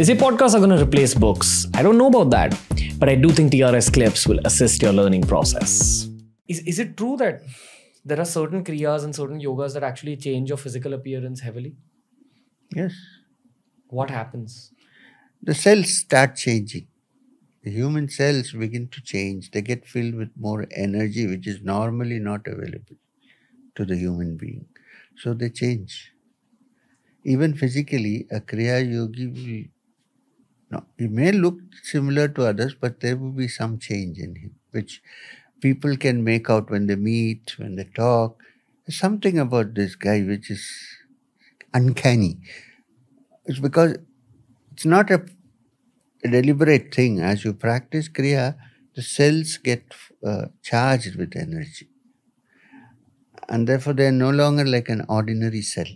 They say podcasts are going to replace books. I don't know about that, but I do think TRS clips will assist your learning process. Is it true that there are certain kriyas and certain yogas that actually change your physical appearance heavily? Yes. What happens? The cells start changing. The human cells begin to change. They get filled with more energy, which is normally not available to the human being. So they change. Even physically, a Kriya Yogi will, no, he may look similar to others, but there will be some change in him, which people can make out when they meet, when they talk. There's something about this guy which is uncanny. It's because it's not a deliberate thing. As you practice Kriya, the cells get charged with energy. And therefore, they are no longer like an ordinary cell.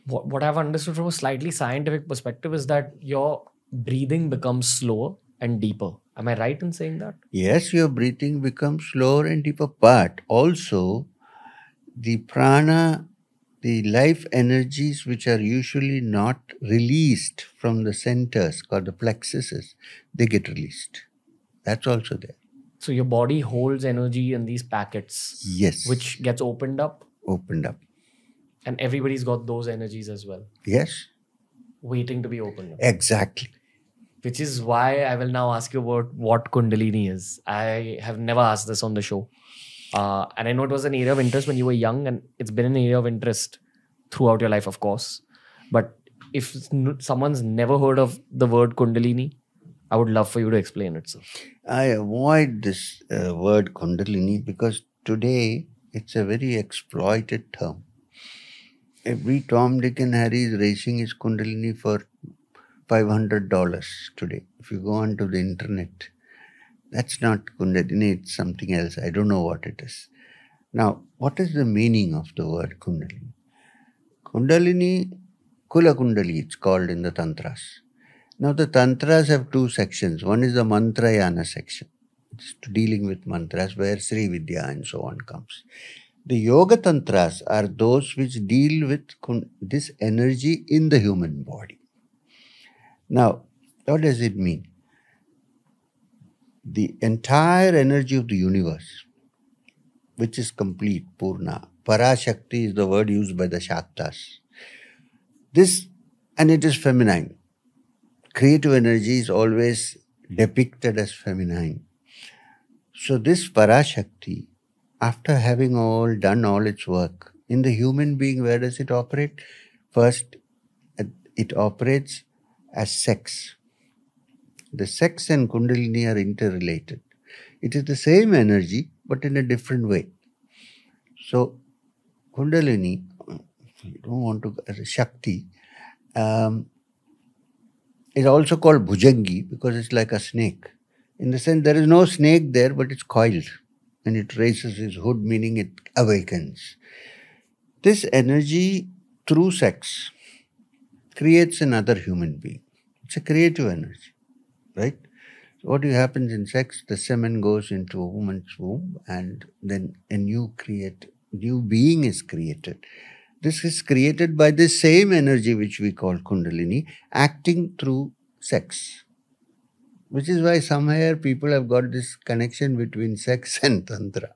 What I've understood from a slightly scientific perspective is that your breathing becomes slower and deeper. Am I right in saying that? Yes, your breathing becomes slower and deeper, but also the prana, the life energies which are usually not released from the centers called the plexuses, they get released. That's also there. So your body holds energy in these packets. Yes. Which gets opened up. Opened up. And everybody's got those energies as well. Yes. Waiting to be opened up. Exactly. Which is why I will now ask you about what Kundalini is. I have never asked this on the show. And I know it was an area of interest when you were young, and it's been an area of interest throughout your life, of course. But if someone's never heard of the word Kundalini, I would love for you to explain it, sir. I avoid this word Kundalini because today it's a very exploited term. Every Tom, Dick and Harry is raising his Kundalini for $500 today. If you go onto the internet, that's not Kundalini, it's something else. I don't know what it is. Now, what is the meaning of the word Kundalini? Kundalini, Kula Kundali, it's called in the Tantras. Now, the Tantras have two sections. One is the Mantrayana section. It's dealing with mantras where Sri Vidya and so on comes. The Yoga Tantras are those which deal with this energy in the human body. Now, what does it mean? The entire energy of the universe, which is complete, Purna. Parashakti is the word used by the Shaktas. This, and it is feminine. Creative energy is always depicted as feminine. So this Parashakti, after having done all its work, in the human being, where does it operate? First, it operates as sex. The sex and Kundalini are interrelated. It is the same energy, but in a different way. So, Kundalini, you don't want to, as a Shakti, is also called Bhujangi because it's like a snake. In the sense, there is no snake there, but it's coiled. And it raises its hood, meaning it awakens. This energy, through sex, creates another human being. It's a creative energy, right? So what happens in sex? The semen goes into a woman's womb, and then a new being is created. This is created by the same energy which we call Kundalini, acting through sex. Which is why somewhere people have got this connection between sex and Tantra,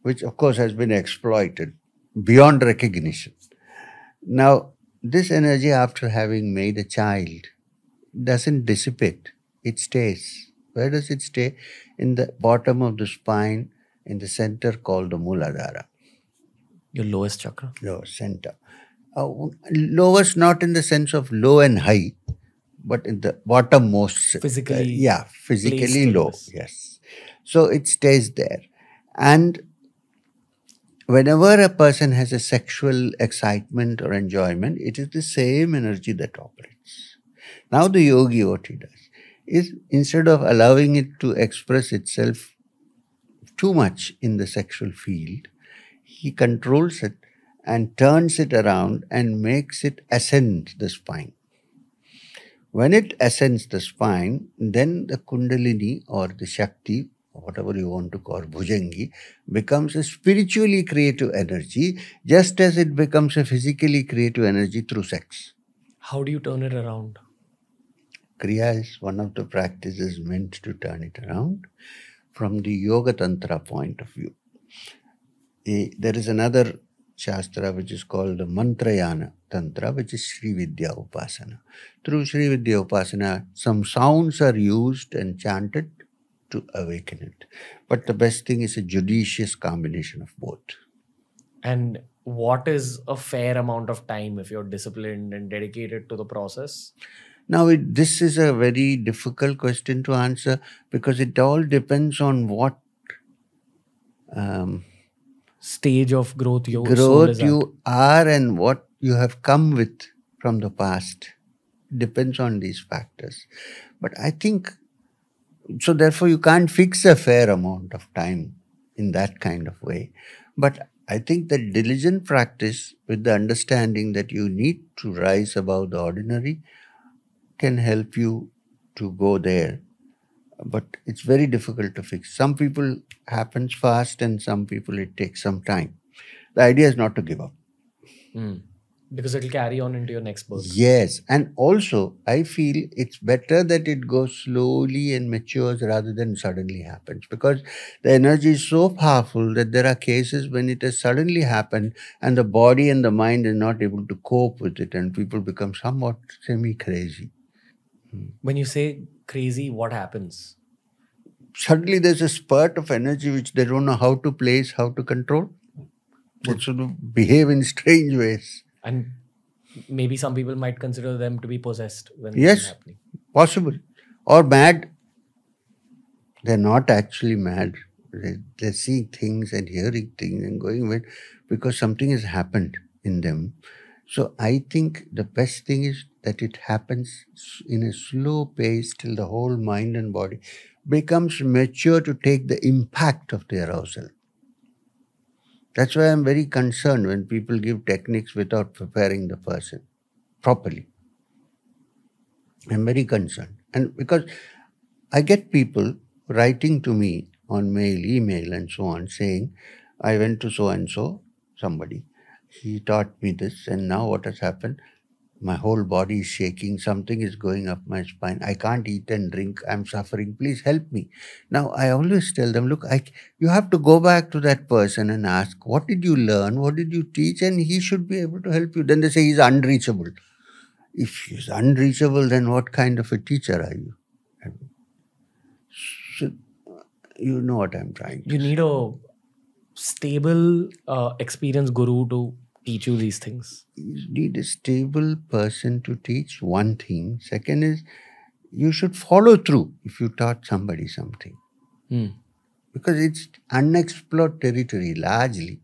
which of course has been exploited beyond recognition. Now, this energy, after having made a child, doesn't dissipate. It stays. Where does it stay? In the bottom of the spine, in the center called the Muladhara. Your lowest chakra? Lowest center. Lowest not in the sense of low and high, but in the bottommost. Physically. Physically low. Yes. So it stays there. And whenever a person has a sexual excitement or enjoyment, it is the same energy that operates. Now the yogi, what he does is, instead of allowing it to express itself too much in the sexual field, he controls it and turns it around and makes it ascend the spine. When it ascends the spine, then the Kundalini or the Shakti, whatever you want to call Bhujangi, becomes a spiritually creative energy, just as it becomes a physically creative energy through sex. How do you turn it around? Kriya is one of the practices meant to turn it around from the Yoga Tantra point of view. There is another Shastra which is called the Mantrayana Tantra, which is Sri Vidya Upasana. Through Sri Vidya Upasana, some sounds are used and chanted to awaken it. But the best thing is a judicious combination of both. And what is a fair amount of time if you're disciplined and dedicated to the process? Now, this is a very difficult question to answer because it all depends on what Stage of growth your soul is growth at. you are and what you have come with from the past. Depends on these factors. But I think, so therefore you can't fix a fair amount of time in that kind of way. But I think that diligent practice with the understanding that you need to rise above the ordinary can help you to go there. But it's very difficult to fix. Some people happens fast and some people it takes some time. The idea is not to give up. Because it'll carry on into your next birth. Yes. And also, I feel it's better that it goes slowly and matures rather than suddenly happens. Because the energy is so powerful that there are cases when it has suddenly happened and the body and the mind is not able to cope with it and people become somewhat semi-crazy. When you say crazy, what happens? Suddenly there's a spurt of energy which they don't know how to place, how to control. They sort of behave in strange ways. And maybe some people might consider them to be possessed when Yes. this is happening. Possible. Or mad. They're not actually mad. They're seeing things and hearing things and going with because something has happened in them. So I think the best thing is that it happens in a slow pace till the whole mind and body becomes mature to take the impact of the arousal. That's why I'm very concerned when people give techniques without preparing the person properly. I'm very concerned. And because I get people writing to me on mail, email, and so on, saying, I went to so and so, somebody. He taught me this, and now what has happened? My whole body is shaking. Something is going up my spine. I can't eat and drink. I'm suffering. Please help me. Now, I always tell them, look, you have to go back to that person and ask, what did you learn? What did you teach? And he should be able to help you. Then they say he's unreachable. If he's unreachable, then what kind of a teacher are you? So, you know what I'm trying to You need a stable, experienced guru to teach you these things. You need a stable person to teach one thing. Second is, you should follow through if you taught somebody something. Because it's unexplored territory largely.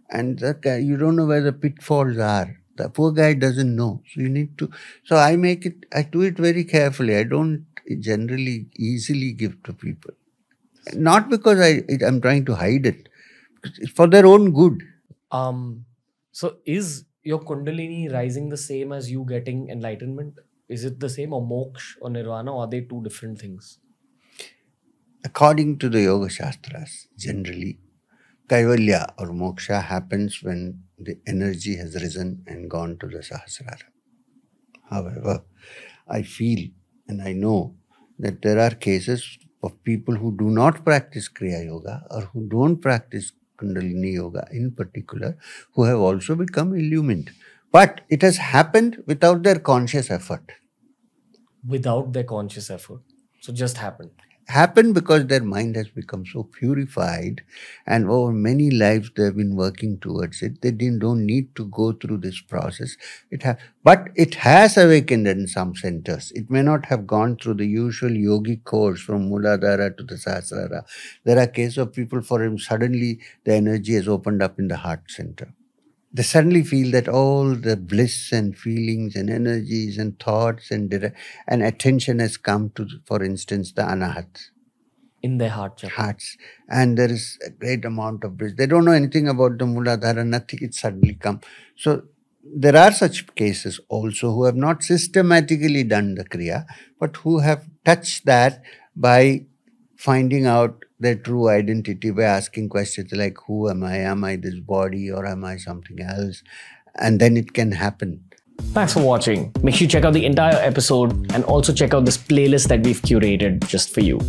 And you don't know where the pitfalls are. The poor guy doesn't know. So you need to. So I do it very carefully. I don't generally easily give to people. Not because I'm trying to hide it. It's for their own good. So is your Kundalini rising the same as you getting enlightenment? Is it the same, or moksha or nirvana, or are they two different things? According to the Yoga Shastras, generally, Kaivalya or moksha happens when the energy has risen and gone to the Sahasrara. However, I feel and I know that there are cases of people who do not practice Kriya Yoga or who don't practice Kundalini Yoga in particular, who have also become illumined. But it has happened without their conscious effort. Without their conscious effort. So just happened. Happened because their mind has become so purified and over many lives they have been working towards it. They don't need to go through this process. But it has awakened in some centers. It may not have gone through the usual yogic course from Muladhara to the Sahasrara. There are cases of people for whom suddenly the energy has opened up in the heart center. They suddenly feel that all the bliss and feelings and energies and thoughts and attention has come to, for instance, the anahat. In their heart chakra. Hearts. And there is a great amount of bliss. They don't know anything about the Muladhara, nothing, it suddenly come. So there are such cases also who have not systematically done the Kriya, but who have touched that by finding out their true identity by asking questions like, who am I? Am I this body or am I something else? And then it can happen. Thanks for watching. Make sure you check out the entire episode and also check out this playlist that we've curated just for you.